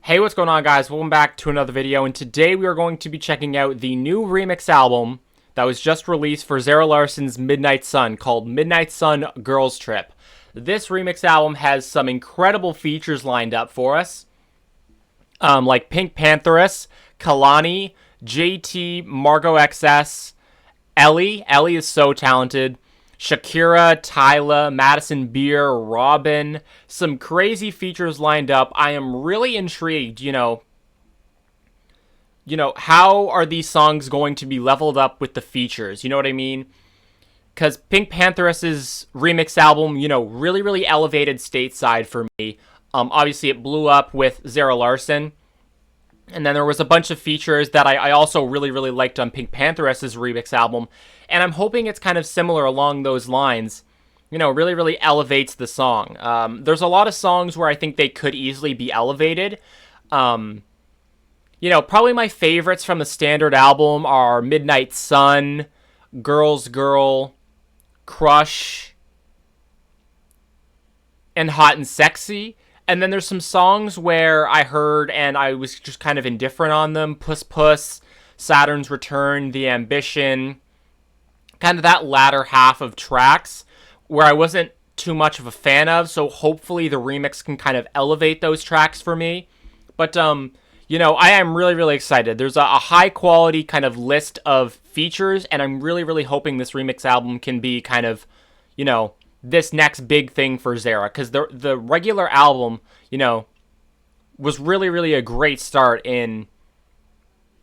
Hey, what's going on, guys? Welcome back to another video, and today we are going to be checking out the new remix album that was just released for Zara Larsson's Midnight Sun called Midnight Sun Girls Trip. This remix album has some incredible features lined up for us, like Pink Pantheress, Kalani, JT, Margot XS, Ellie. Ellie is so talented. Shakira, Tyla, Madison Beer, Robin, some crazy features lined up. I am really intrigued, you know, how are these songs going to be leveled up with the features? You know what I mean? Because Pink Pantheress's remix album, really elevated stateside for me. Obviously, it blew up with Zara Larsson. And then there was a bunch of features that I also really liked on Pink Pantheress's remix album. And I'm hoping it's kind of similar along those lines. Really elevates the song. There's a lot of songs where I think they could easily be elevated. Probably my favorites from the standard album are Midnight Sun, Girls Girl, Crush, and Hot and Sexy. And then there's some songs where I heard and I was just kind of indifferent on them. Puss Puss, Saturn's Return, The Ambition. Kind of that latter half of tracks where I wasn't too much of a fan of. So hopefully the remix can kind of elevate those tracks for me. But, I am really excited. There's a high quality kind of list of features. And I'm really hoping this remix album can be kind of, this next big thing for Zara, because the regular album, was really a great start in,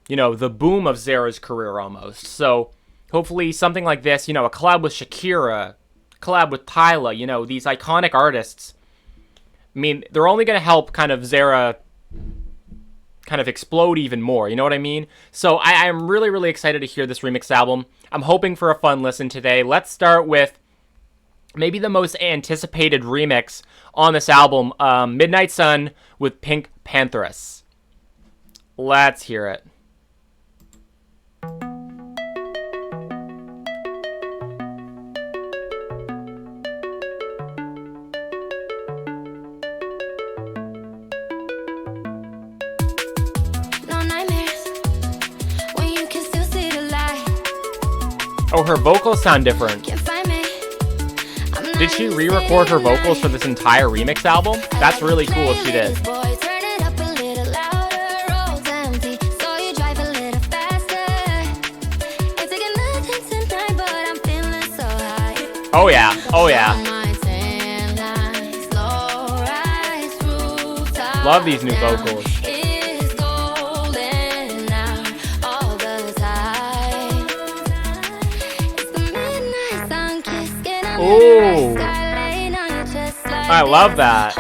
the boom of Zara's career almost. So hopefully something like this, a collab with Shakira, collab with Tyla, these iconic artists. I mean, they're only going to help kind of Zara kind of explode even more, you know what I mean? So I am really excited to hear this remix album. I'm hoping for a fun listen today. Let's start with maybe the most anticipated remix on this album, Midnight Sun with Pink Pantheress. Let's hear it. Oh, her vocals sound different. Did she re-record her vocals for this entire remix album? That's really cool if she did. Oh yeah, oh yeah. Love these new vocals. Ooh, I love that.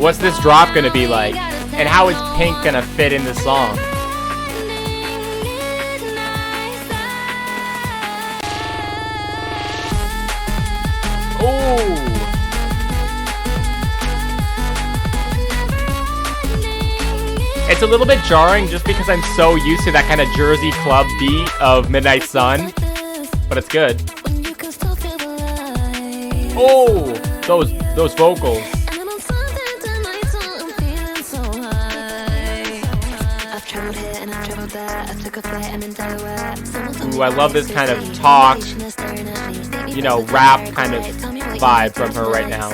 What's this drop gonna be like? And how is Pink gonna fit in the song? Ooh. It's a little bit jarring just because I'm so used to that kind of Jersey club beat of Midnight Sun, but it's good. Oh, those vocals. Ooh, I love this kind of talk, rap kind of vibe from her right now.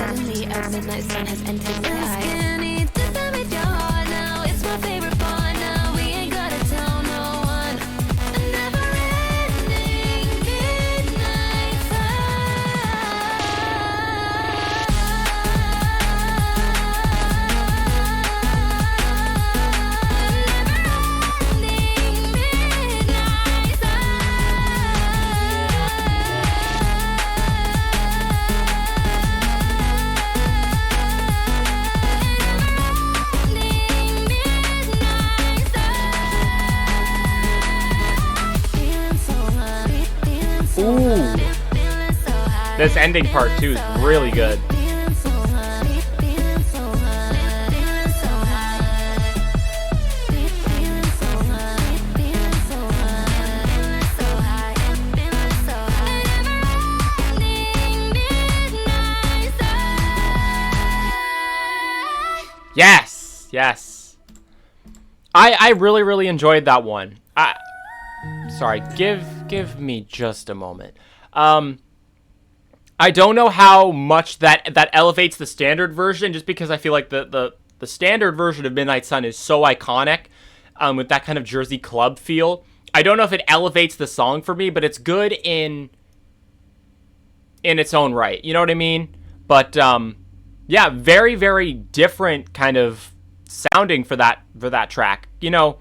Ooh. This ending part too is really good. yes. I really, really enjoyed that one. Sorry, give me just a moment. I don't know how much that elevates the standard version, just because I feel like the standard version of Midnight Sun is so iconic, with that kind of Jersey club feel. I don't know if it elevates the song for me, but it's good in its own right. You know what I mean? But yeah, very, very different kind of sounding for that track. You know,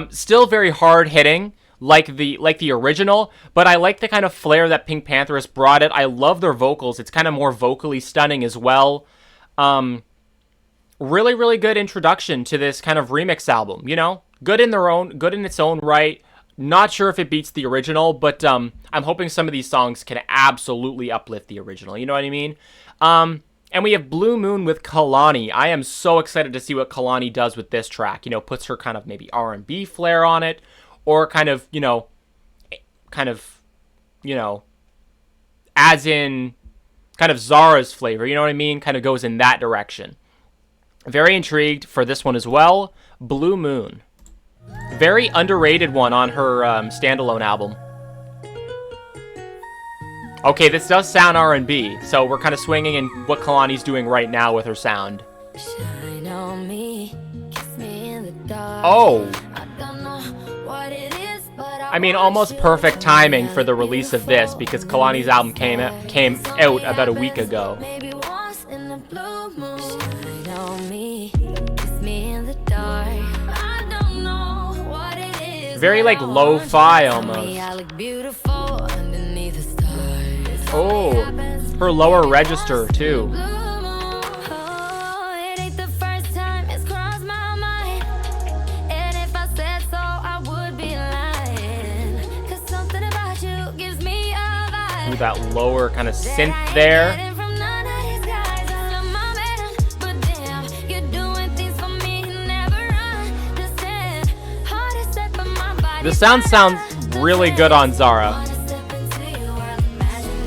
still very hard hitting, like the original, but I like the kind of flair that Pink Panther has brought it. I love their vocals. It's kind of more vocally stunning as well. Really, really good introduction to this kind of remix album, you know? Good in its own right. Not sure if it beats the original, but I'm hoping some of these songs can absolutely uplift the original, you know what I mean? And we have Blue Moon with Kalani. I am so excited to see what Kalani does with this track. You know, puts her kind of maybe R&B flair on it, or kind of, as in kind of Zara's flavor, you know what I mean? Kind of goes in that direction. Very intrigued for this one as well. Blue Moon. Very underrated one on her standalone album. Okay, this does sound R&B, so we're kind of swinging in what Kalani's doing right now with her sound. Shine on me, kiss me in the dark. Oh! I don't know what it is, but I mean, almost perfect timing for the release of this, because Kalani's album came out about a week ago. Maybe once in the blue moon. Shine on me, kiss me in the dark. I don't know what it is. Very like lo-fi almost. I look beautiful underneath the stars. Oh, her lower register too. It ain't the first time it's crossed my mind. And if I said so, I would be lying. 'Cause something about you gives me a vibe. Ooh, that lower kind of synth there. The sound sounds really good on Zara,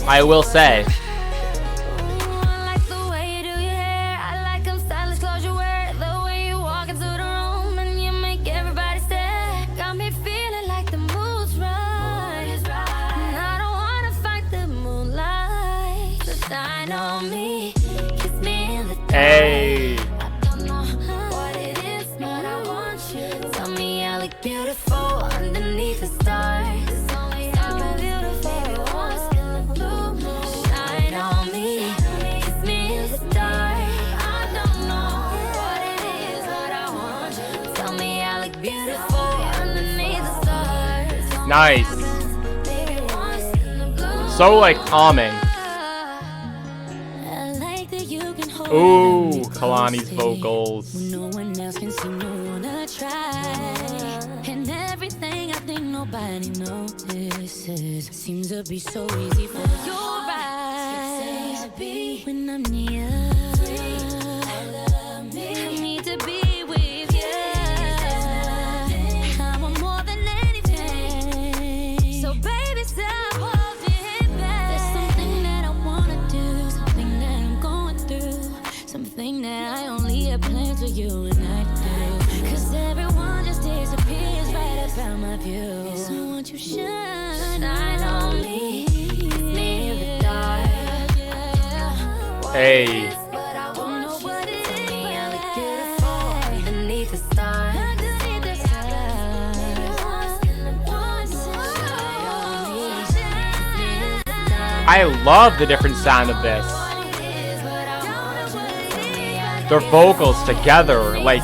I will say. Hey. Beautiful underneath the stars. Shine on me, kiss me in the dark. I don't know what it is, but I want you. Tell me I look beautiful underneath the stars. Nice. So like calming. Ooh, Kalani's vocals. No one else can seem to wanna try. And everything I think nobody notices seems to be so easy for your eyes. When I'm near, I need to be with you. I want more than anything. So baby, stop holding back. There's something that I wanna do, something that I'm going through, something that I only have planned for you and I do. 'Cause everyone just disappears right about my view. So won't you shine on me, kiss me in the dark. Hey. But I don't know what it is. I look beautiful underneath the stars. I love the different sound of this. Their vocals together, like,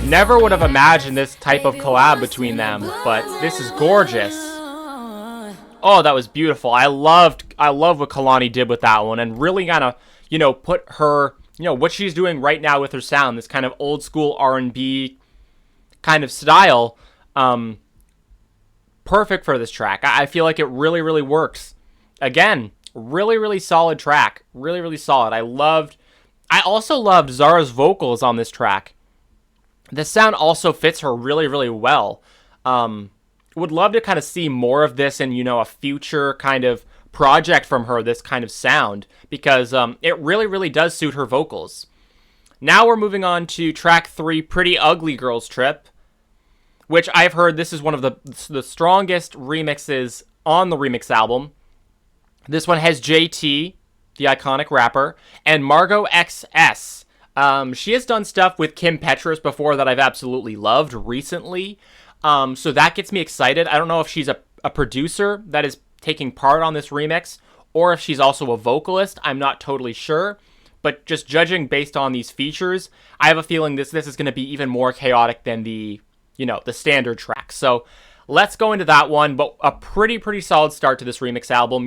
never would have imagined this type of collab between them, but this is gorgeous. Oh, that was beautiful. I love what Kalani did with that one, and really kind of, put her, what she's doing right now with her sound, this kind of old school R&B kind of style, perfect for this track. I feel like it really, really works. Again, really, really solid track. Really, really solid. I also loved Zara's vocals on this track. The sound also fits her really, really well. Would love to kind of see more of this in, a future kind of project from her, this kind of sound, because it really, really does suit her vocals. Now we're moving on to track 3, Pretty Ugly Girls Trip, which I've heard this is one of the strongest remixes on the remix album. This one has JT, the iconic rapper, and Margot XS. She has done stuff with Kim Petras before that I've absolutely loved recently. So that gets me excited. I don't know if she's a producer that is taking part on this remix, or if she's also a vocalist. I'm not totally sure. But just judging based on these features, I have a feeling this is going to be even more chaotic than the standard track. So let's go into that one. But a pretty solid start to this remix album.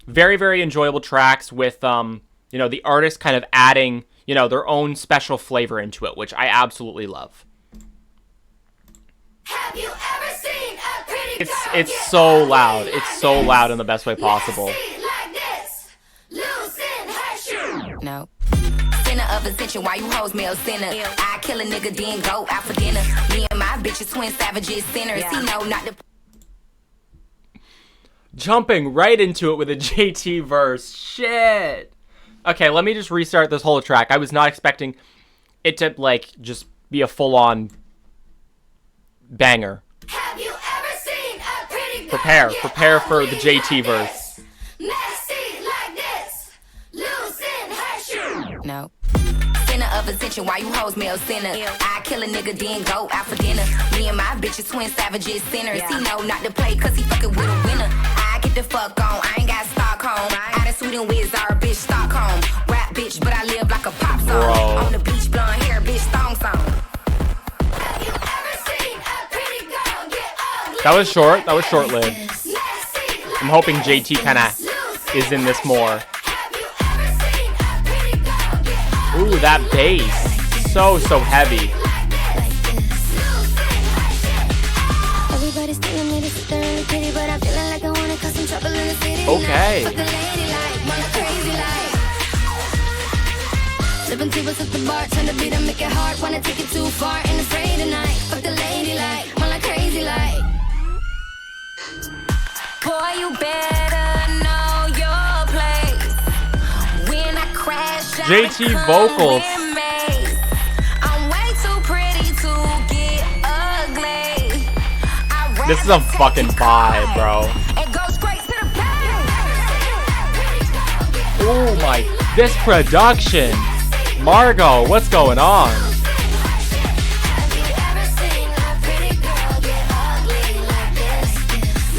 Very, very enjoyable tracks with, the artist kind of adding, their own special flavor into it, which I absolutely love. Have you ever seen a pretty girl It's so loud. It's so loud in the best way possible. No. Sinner of ascension, why you hoes male sinner? I kill a nigga, then go out for dinner. Me and my bitches, twin savages, sinners. He know not to. Jumping right into it with a JT verse. Shit. Okay, let me just restart this whole track. I was not expecting it to, just be a full-on banger. Have you ever seen a pretty girl Prepare for the JT verse. messy like this, losing her shoe? No. Sinner of ascension, why you hoes male sinner? I kill a nigga, then go out for dinner. Me and my bitches, twin savages, sinners. He know not to play, cause he fucking with a winner. I get the fuck on, I ain't got Stockholm. Attitude and with Zara, bitch, Stockholm. Rap bitch, but I live like a pop song. Bro. On the beach, blonde hair, bitch, thong song. Have you ever seen a pretty girl get ugly? That was short. That was short-lived. Messy like I'm hoping JT kind of is in this more. Have you ever seen a pretty girl get ugly? Ooh, that bass. So heavy. Everybody's telling me to sit there and kitty, but I'm feeling like I wanna cause some trouble in the city. Okay. Fuck the lady like, wanna crazy like. Sipping tables at the bar, turn the beat and make it hard. Wanna take it too far, ain't afraid tonight. Fuck the lady like, wanna crazy like. Boy, you better know your place. When I crash, JT vocals. I'm way too pretty to get ugly. This is a fucking vibe, bro. It goes straight to the bag. Oh my, this production. Margot, what's going on? Have you ever seen a pretty girl get ugly like this?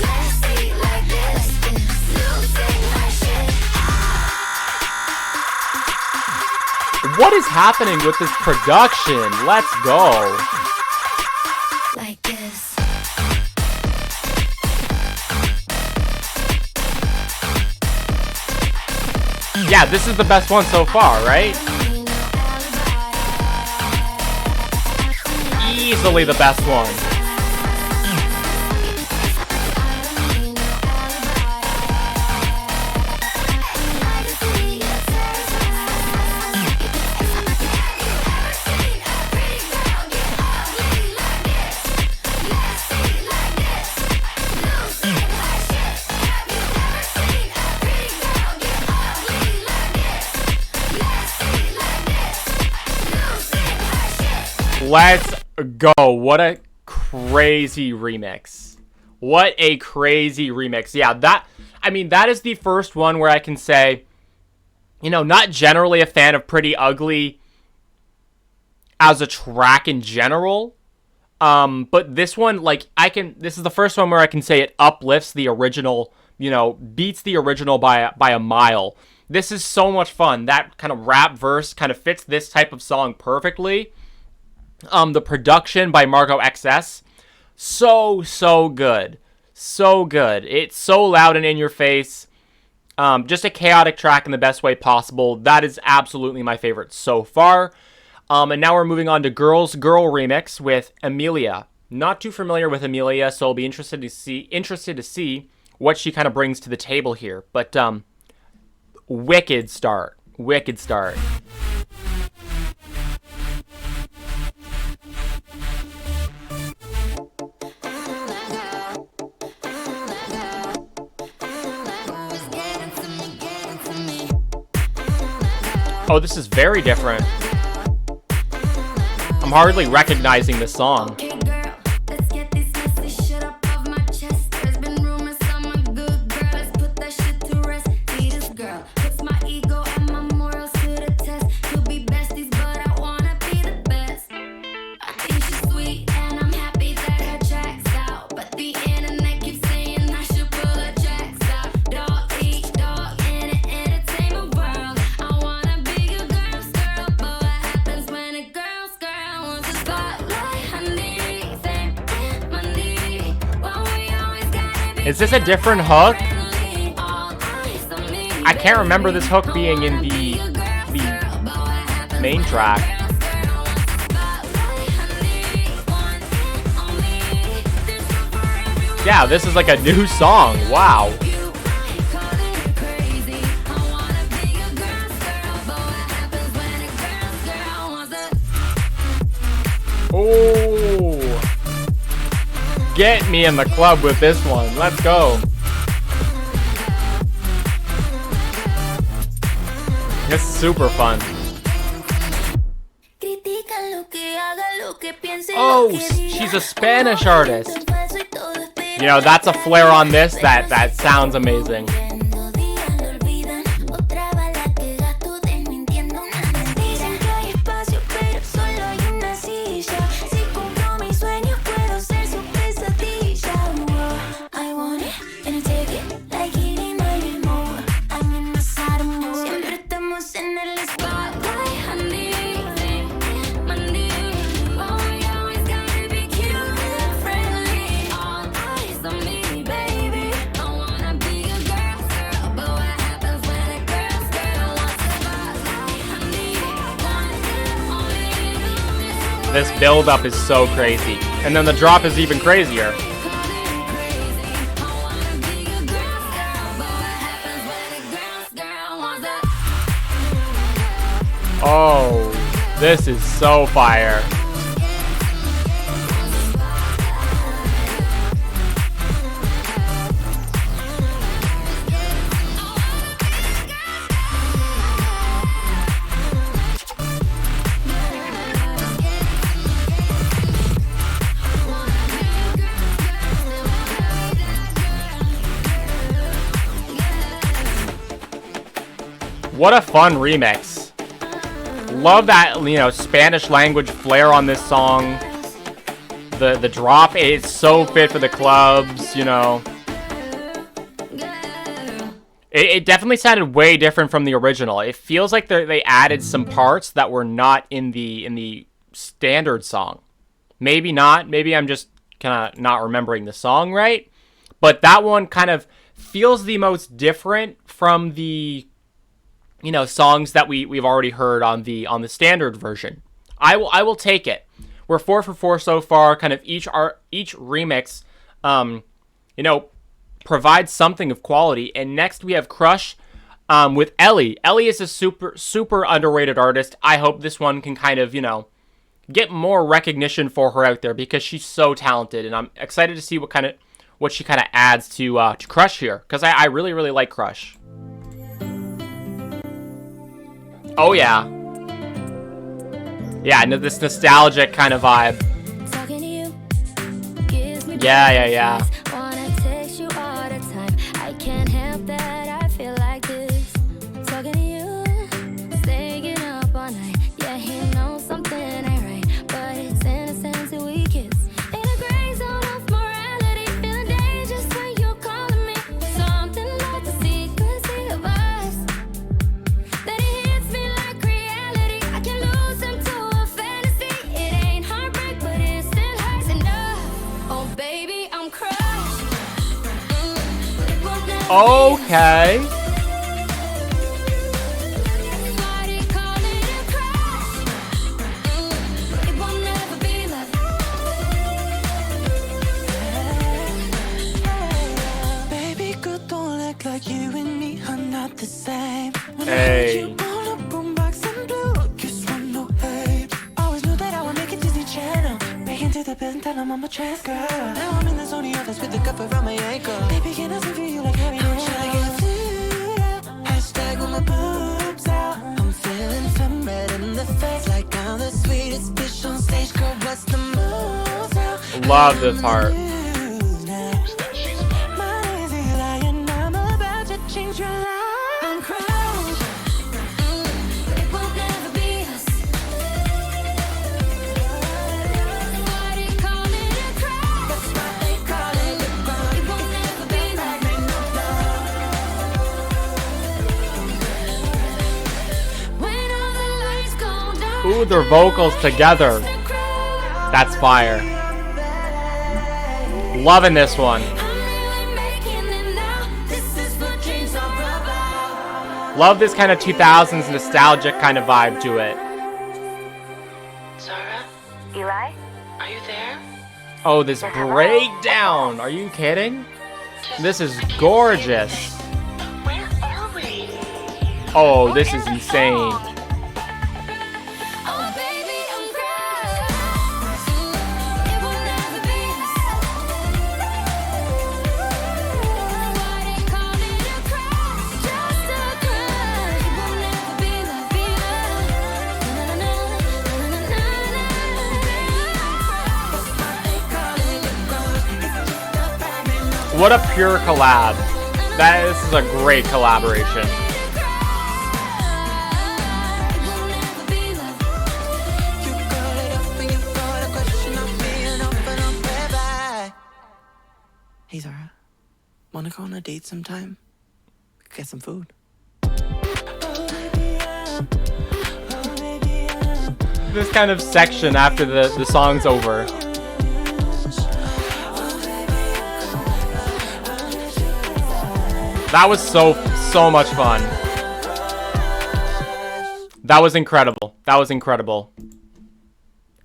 Messy like this, losing her shit. What is happening with this production? Let's go. Like this. Yeah, this is the best one so far, right? Easily the best one. Let's go. What a crazy remix. What a crazy remix. Yeah, that is the first one where I can say, not generally a fan of Pretty Ugly as a track in general. But this one, this is the first one where I can say it uplifts the original, beats the original by a mile. This is so much fun. That kind of rap verse kind of fits this type of song perfectly. The production by Margot XS, so good. So good. It's so loud and in your face. Just a chaotic track in the best way possible. That is absolutely my favorite so far. And now we're moving on to Girls Girl Remix with Amelia. Not too familiar with Amelia, so I'll be interested to see what she kind of brings to the table here. But wicked start. Wicked start. Oh, this is very different. I'm hardly recognizing the song. Okay, girl, let's get this messy shit up off my chest. There's been rumors I'm a good girl. Let's put that shit to rest. See this girl puts my ego and my morals to the test. You'll be besties, but I wanna be the best. I think she's sweet and I'm happy that her checks out. But the internet keeps saying I should pull her checks out. Dog eat dog in an entertainment world. I wanna be a girl's girl, but what happens when a girl's girl wants a spotlight? I need fame, money. Why we always gotta be Is this a different hook? friendly? All eyes on me, I can't remember this hook being in the main track. Yeah, this is like a new song. Wow. Oh. Get me in the club with this one. Let's go. It's super fun. Oh, she's a Spanish artist. You know, that's a flair on this that sounds amazing. This build-up is so crazy. And then the drop is even crazier. Oh, this is so fire. What a fun remix. Love that, you know, Spanish language flair on this song. The drop is so fit for the clubs, you know. It definitely sounded way different from the original. It feels like they added some parts that were not in the standard song. Maybe not. Maybe I'm just kind of not remembering the song right. But that one kind of feels the most different from the, you know, songs that we've already heard on the standard version. I will take it. We're 4 for 4 so far. Kind of each remix, you know, provides something of quality. And next we have Crush with Ellie. Ellie is a super underrated artist. I hope this one can kind of, you know, get more recognition for her out there because she's so talented, and I'm excited to see what she kind of adds to Crush here, because I really like Crush. Oh yeah. Yeah, this nostalgic kind of vibe. Yeah. Wanna text you all the time. I can't help that. I feel like this. Talking to you, staying up all night. Yeah, he knows something ain't right, but it's innocent till we kiss. In a gray zone of morality, feeling dangerous when you're calling me. Something like the secrecy of us. Then it hits me like reality. I can lose him to a fantasy. It ain't heartbreak, but it still hurts enough. Oh baby, I'm crushed. It won't never Okay. Why they call it a crush? It won't never be love. Baby, girl, don't act like you and me are not the same. When I Hey. heard you on a boombox and blue, kiss one no hate. Always knew that I would make it Disney Channel. Breaking to the bed, tell 'em I'm a trans girl. Now I'm in the zone office with the cup around my ankle. Baby, can I sing for you like Harry? I'm tryna get through. Hashtag with my boobs out. I'm feeling some red in the face, like I'm the sweetest bitch on stage. Love this part. Ooh, their vocals together. That's fire. Loving this one. Love this kind of 2000s nostalgic kind of vibe to it. Zara? Eli? Are you there? Oh, this breakdown. Are you kidding? This is gorgeous. Where are we? Oh, this is insane. What a pure collab. This is a great collaboration. Hey Zara, wanna go on a date sometime? Get some food. This kind of section after the song's over. That was so much fun. That was incredible. That was incredible.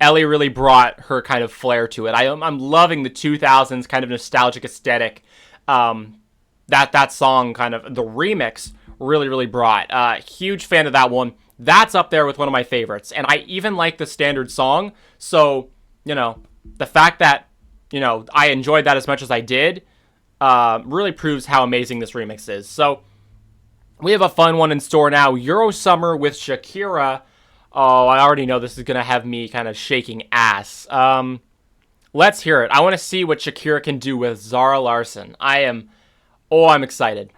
Ellie really brought her kind of flair to it. I'm loving the 2000s kind of nostalgic aesthetic. That song kind of, the remix really brought. Huge fan of that one. That's up there with one of my favorites. And I even like the standard song. So, you know, the fact that, you know, I enjoyed that as much as I did, really proves how amazing this remix is. So we have a fun one in store now. Eurosummer with Shakira. Oh, I already know this is going to have me kind of shaking ass. Let's hear it. I want to see what Shakira can do with Zara Larsson. I'm excited.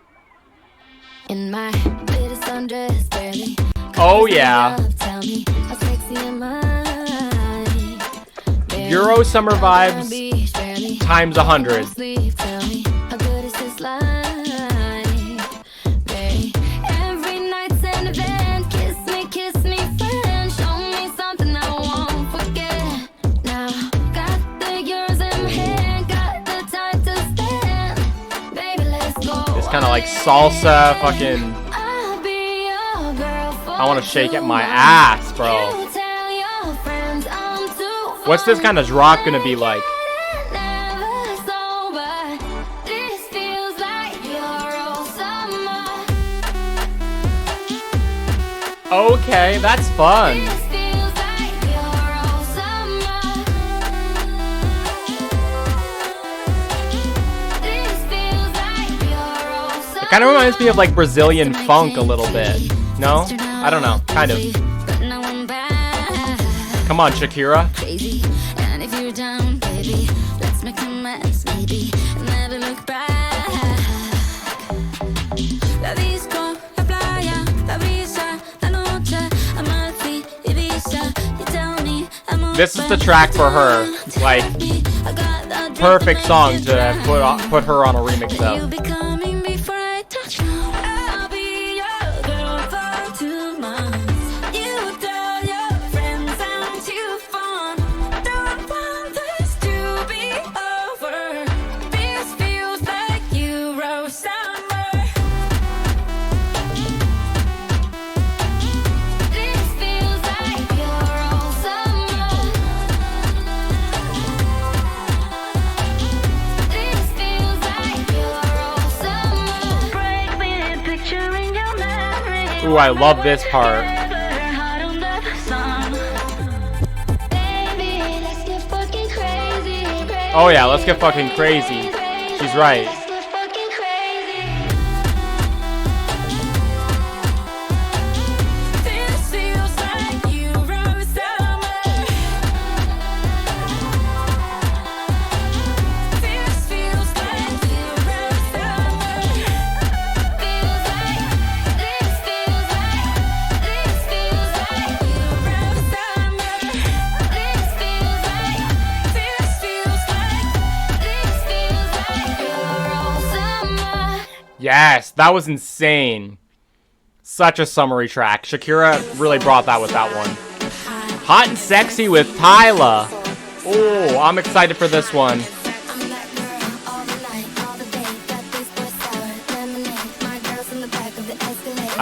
In my latest undress, barely. Oh, yeah. Tell me how sexy am I? Eurosummer vibes times 100. Tell me how good is this life? Every night's an event. Kiss me, friend. Show me something I won't forget. Now got the yours in hand, got the time to stand. Baby, let's go. It's kind of like salsa, fucking. I'll be your girl for I want to shake it my 2 ass, bro. You tell your friends I'm too What's this kind of drop gonna be like? never sober. This feels like eurosummer. Okay, that's fun. This feels like eurosummer. This feels like eurosummer. It kind of reminds me of like Brazilian funk a little bit. No? I don't know. Kind of. But now I'm back. Come on, Shakira. Crazy. And if you're down, baby, let's make a mess, maybe. Never look back. La disco, la playa, la brisa, la noche, Amalfi, Ibiza. You tell me I'm This is the track for her. Like, perfect song to put her on a remix You'll of. be coming before I touch you. I'll be your girl for 2 months. You tell your friends I'm too fun. Don't want this to be over. This feels like eurosummer. This feels like eurosummer. This feels like eurosummer. Break me a picture in your memory. Ooh, I love this part. Hot under the sun. Baby, let's get fucking crazy. Oh yeah, let's get fucking crazy. She's right. Let's get fucking crazy. This feels like eurosummer. Yes, that was insane. Such a summery track. Shakira really brought that with that one. Hot and Sexy with Tyla. Oh, I'm excited for this one.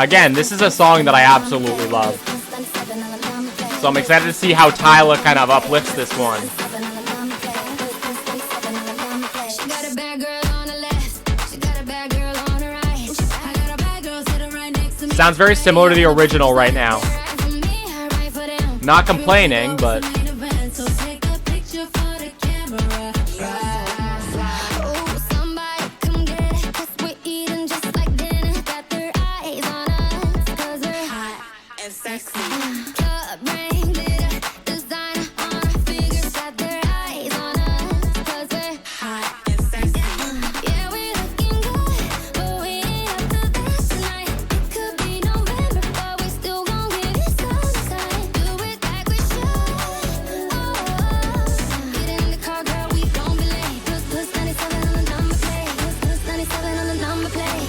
Again, this is a song that I absolutely love. So I'm excited to see how Tyla kind of uplifts this one. Sounds very similar to the original right now. Not complaining, but...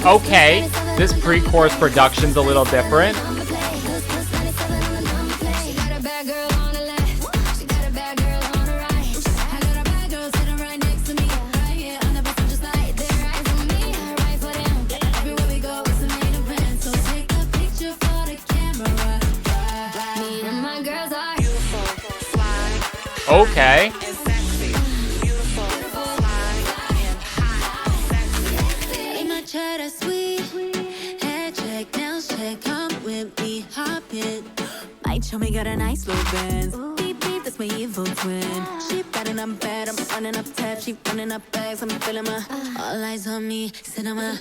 Okay, this pre-chorus production's a little different. Okay. Show me got a nice little Benz. Beep beep, that's my evil twin. She batting up bad, I'm running up tab. She running up bags, I'm feeling my all eyes on me. Cinema.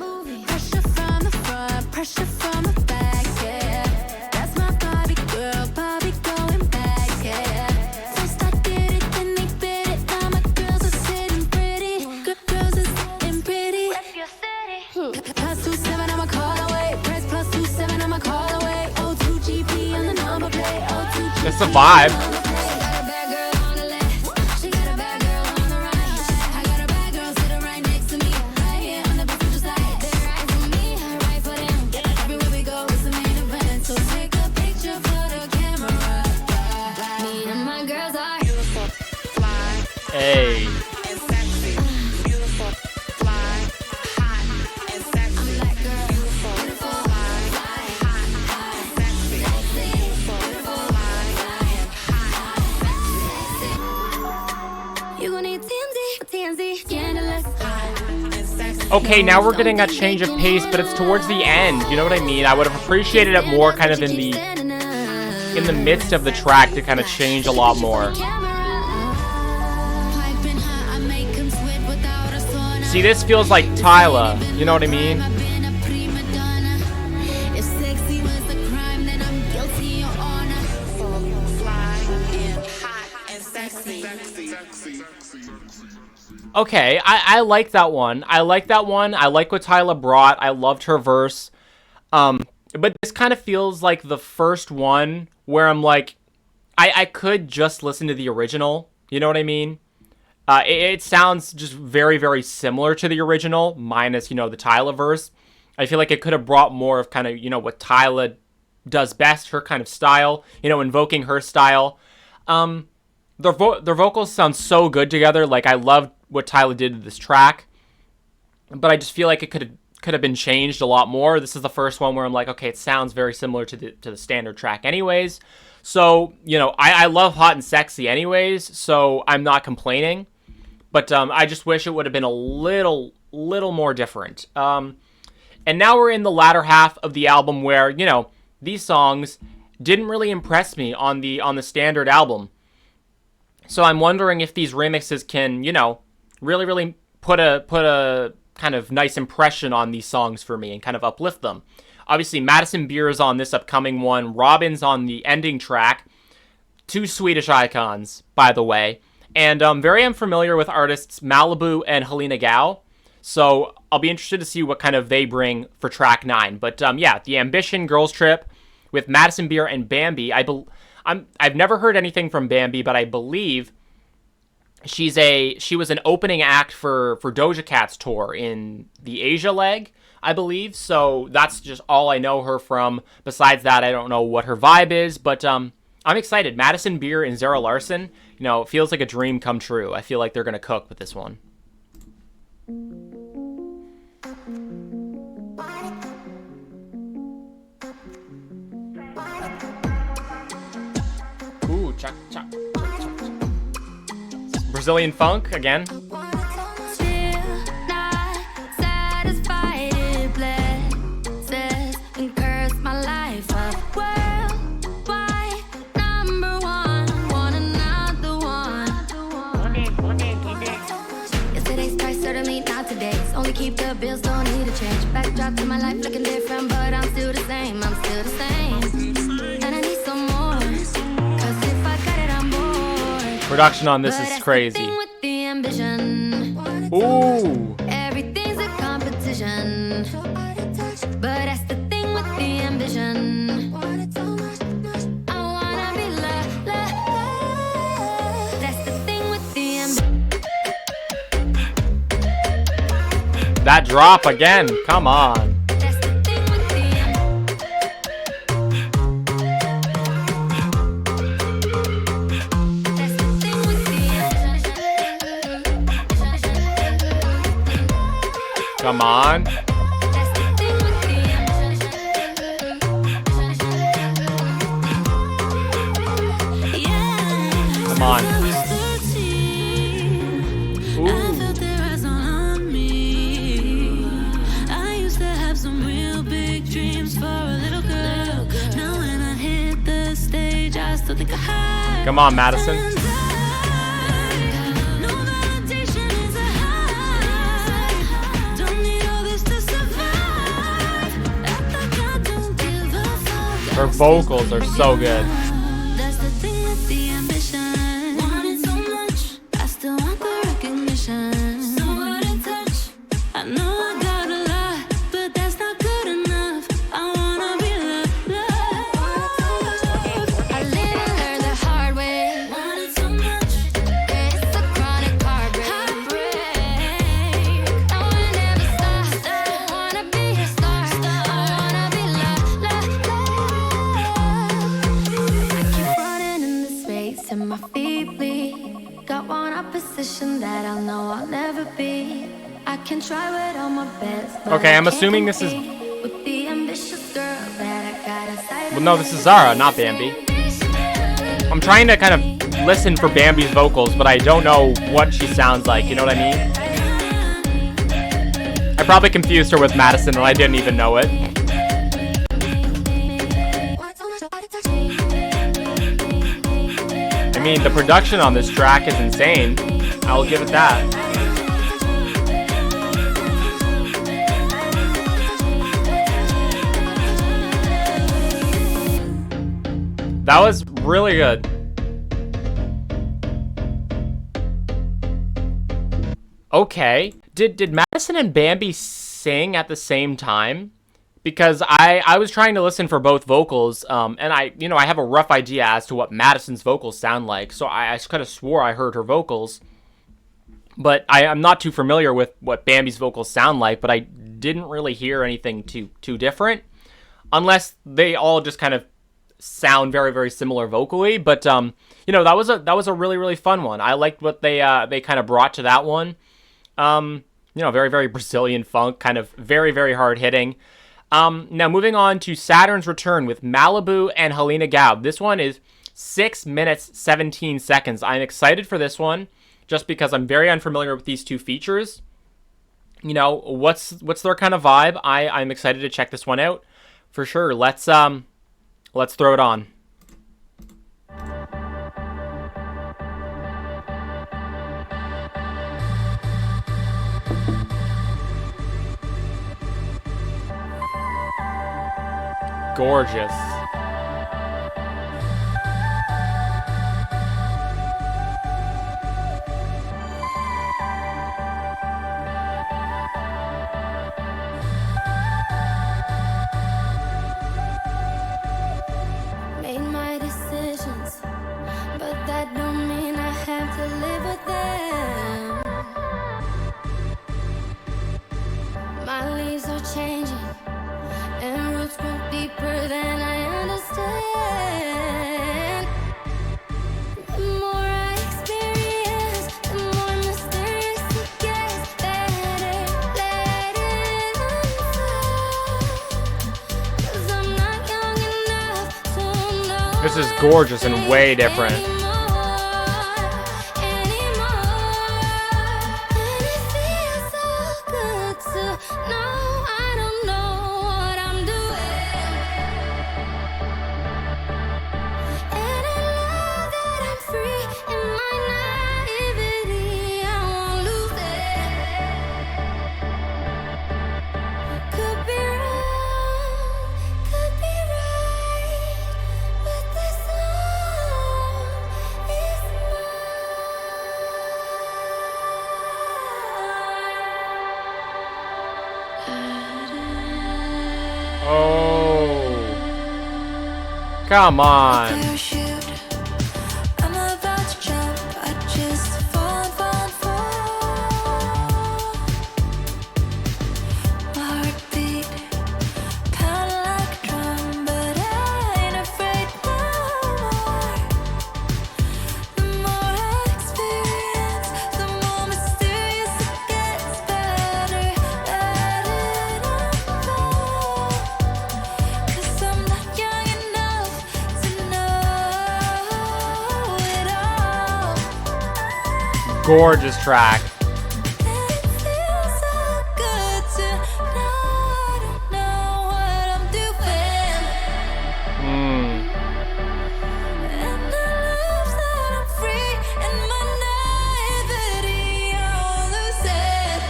Pressure from the front, pressure from the back, yeah. That's my Barbie girl, Barbie going back, yeah. First I did it, then they bit it. Now my girls are sitting pretty. Girls are sitting pretty. Rep your city. Plus 27, I'm a call away. Press plus 27, I'm a call away. O2 GP on the number plate. It's a vibe. Hey. Okay, now we're getting a change of pace, but it's towards the end. You know what I mean? I would have appreciated it more kind of in the midst of the track to kind of change a lot more. See, this feels like Tyla. You know what I mean? Okay, I like that one. I like that one. I like what Tyla brought. I loved her verse. But this kind of feels like the first one where I'm like, I could just listen to the original. You know what I mean? It sounds just very, very similar to the original, minus, the Tyla verse. I feel like it could have brought more of kind of, what Tyla does best, her kind of style, invoking her style. Their vocals sound so good together. Like, I loved what Tyla did to this track, but I just feel like it could have been changed a lot more. This is the first one where I'm like, okay, it sounds very similar to the standard track anyways. So, I love Hot and Sexy anyways, so I'm not complaining. But I just wish it would have been a little more different. And now we're in the latter half of the album where, these songs didn't really impress me on the standard album. So I'm wondering if these remixes can, really, really put a kind of nice impression on these songs for me and kind of uplift them. Obviously, Madison Beer is on this upcoming one. Robin's on the ending track. Two Swedish icons, by the way. And I'm very unfamiliar with artists Malibu and Helena Gao. So I'll be interested to see what kind of they bring for track 9. But yeah, the Ambition Girls Trip with Madison Beer and Bambi. I've never heard anything from Bambi, but I believe She was an opening act for Doja Cat's tour in the Asia leg, I believe. So that's just all I know her from. Besides that, I don't know what her vibe is, but I'm excited. Madison Beer and Zara Larsson, it feels like a dream come true. I feel like they're gonna cook with this one. Ooh, chuck, chuck. Brazilian funk again. Still not satisfied, it blesses and curse my life up. Worldwide #1, want another one. Yesterday's price, certainly not today's. Only keep the bills, don't need a change. Backdrop to my life looking different, but I'm still the same. I'm still the same. And I need some more. 'Cause if I got it, I'm bored. Production on this is crazy. Ooh. Everything's a competition. But that's the thing with the ambition. I wanna be loved. That's the thing with the ambition. That drop again. Come on. That's the thing with the That's the thing with the Come on. That's the thing with the Yeah. Come on. I felt their eyes on me. I used to have some real big dreams for a little girl. Now when I hit the stage, I still think I had. Come on, Madison. No validation is a high. Don't need all this to survive. Act like I don't give a fuck. Her vocals are so good. That's the thing with the ambition. Want it so much, I still want the recognition. So out of touch, I know I got a lot, but that's not good enough. I wanna be loved. I live and learn the hard way. Want it so much, it's a chronic heartbreak. I will never stop. I wanna be a star. I wanna be loved. I keep running in this race till my feet bleed. Got one opposition that I'll know I'll never be. I can try with all my best. but Okay, I I'm can't assuming this is- compete with the ambitious girl that I got inside Well, no, this is Zara, not Bambi. I'm trying to kind of listen for Bambi's vocals, but I don't know what she sounds like. You know what I mean? I probably confused her with Madison, and I didn't even know it. I mean, the production on this track is insane. I'll give it that. That was really good. Okay. Did Madison and Bambi sing at the same time? Because I was trying to listen for both vocals, and I have a rough idea as to what Madison's vocals sound like, so I kind of swore I heard her vocals. But I'm not too familiar with what Bambi's vocals sound like, but I didn't really hear anything too different. Unless they all just kind of sound very, very similar vocally. But, that was a really, really fun one. I liked what they kind of brought to that one. Very, very Brazilian funk, kind of very, very hard hitting. Now moving on to Saturn's Return with Malibu and Helena Gaub. This one is 6 minutes, 17 seconds. I'm excited for this one just because I'm very unfamiliar with these two features. What's their kind of vibe? I'm excited to check this one out for sure. Let's throw it on. Gorgeous. Made my decisions, but that don't mean I have to live with them. This is gorgeous and way different. Come on. Parachute. I'm about to jump. I just fall. My heartbeat pound like a drum, but I ain't afraid no more. The more I experience, the more mysterious it gets. Better let it unfold. 'Cause I'm not young enough to know it all. Gorgeous track. It feels so good to know I don't know what I'm doing. And the love that I'm free and my naivety, I won't lose it.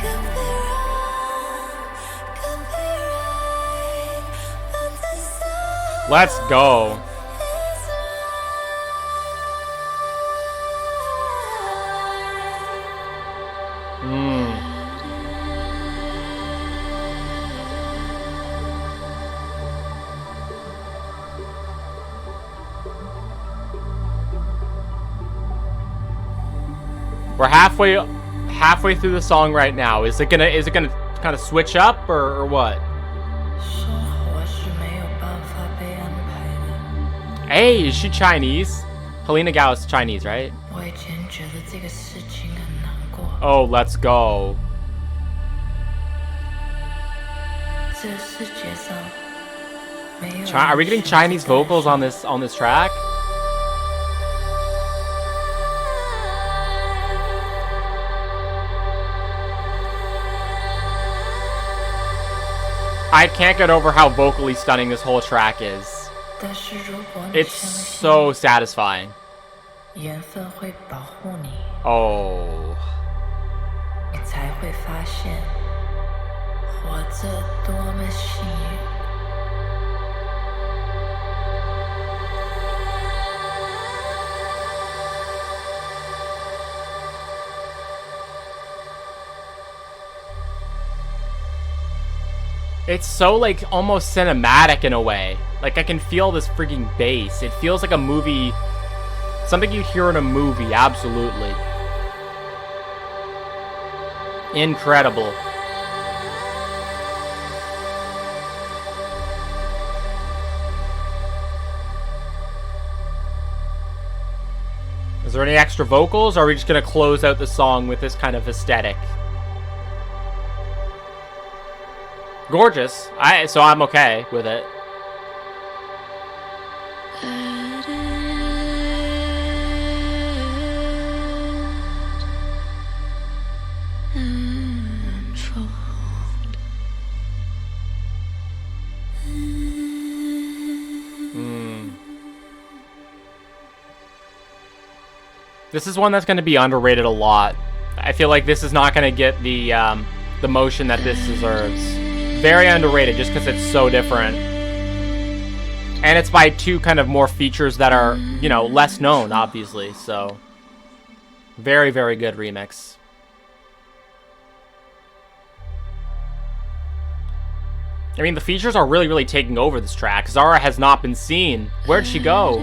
Could be wrong, could be right, but the sun Let's go. is right. We're halfway through the song right now. Is it gonna kind of switch up or what? 生活是没有办法被安排的。 Hey, is she Chinese? Helena Gao is Chinese, right? 我以前觉得这个事情很难过， Oh, let's go. 这世界上没有人 Are we getting Chinese vocals on this track? I can't get over how vocally stunning this whole track is. 但是如果你 It's 相信 so satisfying. 缘分会保护你， Oh. 你才会发现活着多么幸运。 It's so, like, almost cinematic in a way. Like, I can feel this freaking bass. It feels like a movie. Something you'd hear in a movie, absolutely. Incredible. Is there any extra vocals, or are we just gonna close out the song with this kind of aesthetic? Gorgeous. So I'm okay with it. This is one that's going to be underrated a lot. I feel like this is not going to get the motion that this deserves. Very underrated just because it's so different. And it's by two kind of more features that are, you know, less known, obviously. So, very, very good remix. I mean, the features are really, really taking over this track. Zara has not been seen. Where'd she go?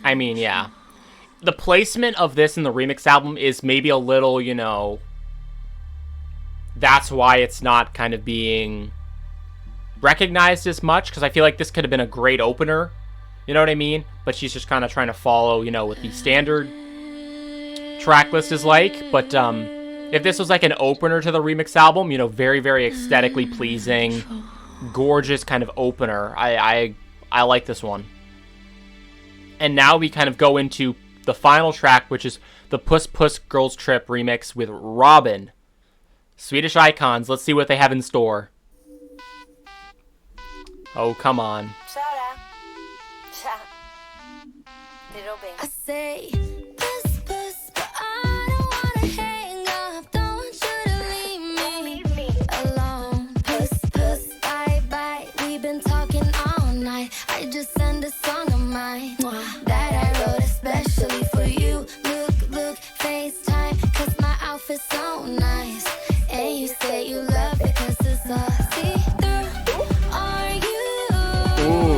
I mean, yeah. The placement of this in the remix album is maybe a little, you know... That's why it's not kind of being recognized as much, because I feel like this could have been a great opener. You know what I mean? But she's just kind of trying to follow, you know, what the standard track list is like. But, If this was like an opener to the remix album, you know, very, very aesthetically pleasing, gorgeous kind of opener. I like this one. And now we kind of go into the final track, which is the Puss Puss Girls Trip remix with Robin. Swedish icons. Let's see what they have in store. Oh, come on. I say, puss, puss, but I don't wanna hang up. Don't want you to leave me alone. Puss, puss, bye, bye. We've been talking all night. I just send a song of mine that I wrote especially for you. Look, FaceTime, cause my outfit's so nice. And you say you love it cause it's all see-through. Are you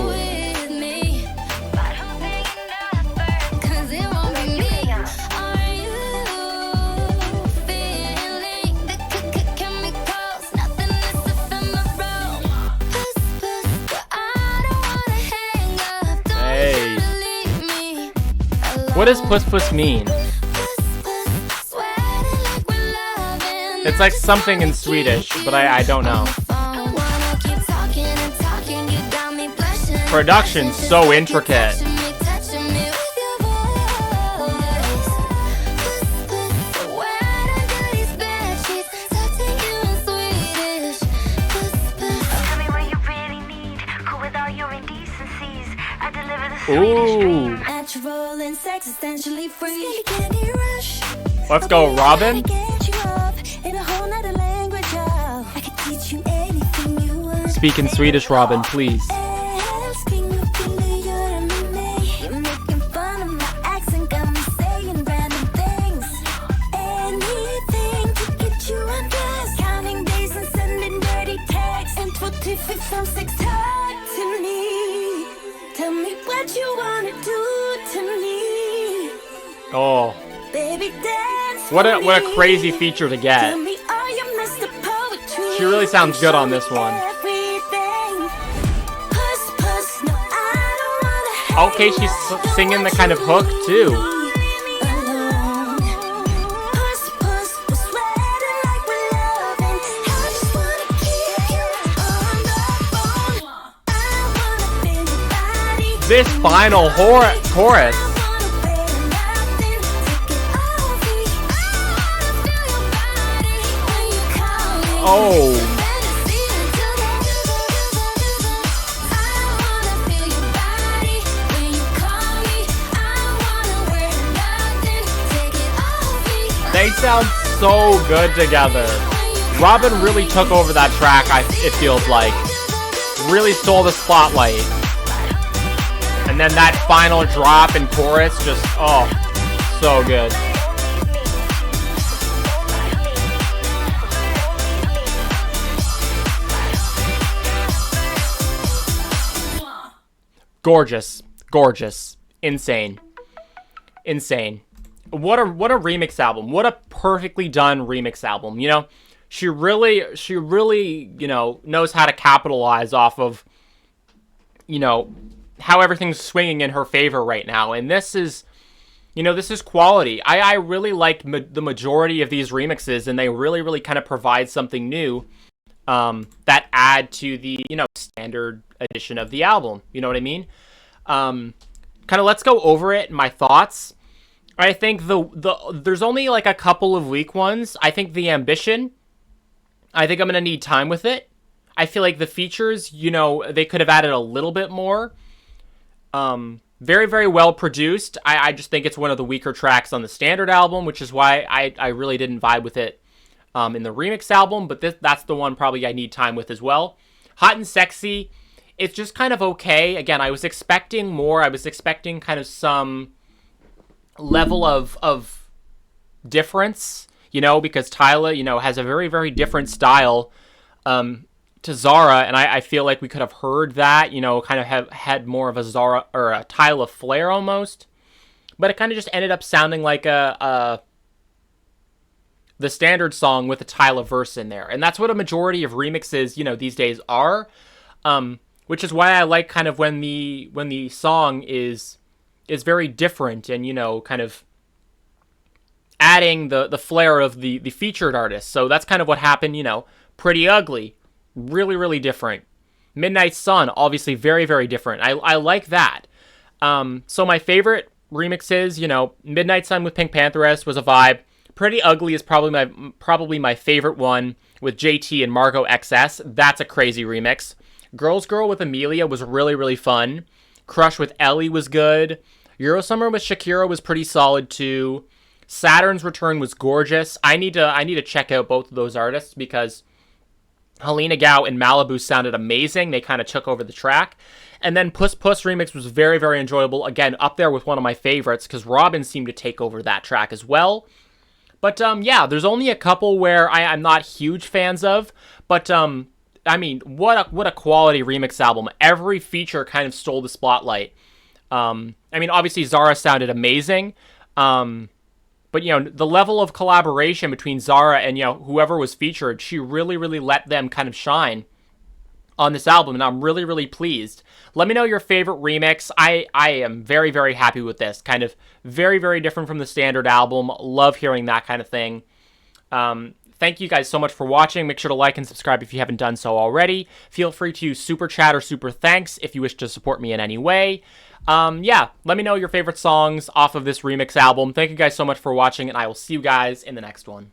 with me? But who's taking the first? Cause it won't be me. Are you feeling the chemicals? Nothing is ephemeral. Puss, puss, but I don't wanna hang up. Don't Hey. want you to leave me alone. What does Puss Puss mean? It's like something in Swedish, but I don't know. Production's so intricate. Tell me what you really need. Cool with all your indecencies. I deliver the Ooh. Natural and sex essentially free. Candy rush. Let's go, Robin. Speak in Swedish, Robin, please. Tell me what you wanna do to me. Oh, Baby, dance what for a me. crazy feature to get. Tell me, are you Mr. Poetry? She really sounds good on this one. Everything. Puss, puss, no, I don't wanna Okay, she's singing the kind of hook too. alone. Puss, puss, we're sweating like we're loving. I just wanna keep you on the phone. I wanna feel your body. This final chorus. Oh. They sound so good together. Robin really took over that track, it feels like. Really stole the spotlight. And then that final drop and chorus just, oh, so good. Gorgeous. Gorgeous. Insane. Insane. What a remix album. What a perfectly done remix album. You know, she really, you know, knows how to capitalize off of, you know, how everything's swinging in her favor right now. And this is, you know, this is quality. I really like the majority of these remixes, and they really kind of provide something new that add to the, you know, standard edition of the album. You know what I mean? Kind of let's go over it, my thoughts. I think there's only like a couple of weak ones. I think the Ambition, I think I'm going to need time with it. I feel like the features, you know, they could have added a little bit more. Very well produced. I just think it's one of the weaker tracks on the standard album, which is why I really didn't vibe with it in the remix album, but that's the one probably I need time with as well. Hot and Sexy, it's just kind of okay. Again, I was expecting more. I was expecting kind of some level of difference, you know, because Tyla, you know, has a very different style to Zara, and I feel like we could have heard that, you know, kind of have had more of a Zara or a Tyla flair almost, but it kind of just ended up sounding like the standard song with a Tyla verse in there, and that's what a majority of remixes, you know, these days are, which is why I like kind of when the song is very different and, you know, kind of adding the flair of the featured artist. So that's kind of what happened, Pretty Ugly, really, really different. Midnight Sun, obviously very, very different. I like that. So my favorite remixes, Midnight Sun with Pink Pantheress was a vibe. Pretty Ugly is probably my favorite one with JT and Margot XS. That's a crazy remix. Girls Girl with Amelia was really, really fun. Crush with Ellie was good. Eurosummer with Shakira was pretty solid too. Saturn's Return was gorgeous. I need to check out both of those artists because Helena Gao and Malibu sounded amazing. They kind of took over the track. And then Puss Puss remix was very, very enjoyable. Again, up there with one of my favorites because Robin seemed to take over that track as well. But yeah, there's only a couple where I'm not huge fans of. But I mean, what a quality remix album. Every feature kind of stole the spotlight. I mean, obviously Zara sounded amazing. But, the level of collaboration between Zara and, whoever was featured, she really, really let them kind of shine on this album, and I'm really, really pleased. Let me know your favorite remix. I am very, very happy with this. Kind of very, very different from the standard album. Love hearing that kind of thing. Thank you guys so much for watching. Make sure to like and subscribe if you haven't done so already. Feel free to super chat or super thanks if you wish to support me in any way. Yeah, let me know your favorite songs off of this remix album. Thank you guys so much for watching, and I will see you guys in the next one.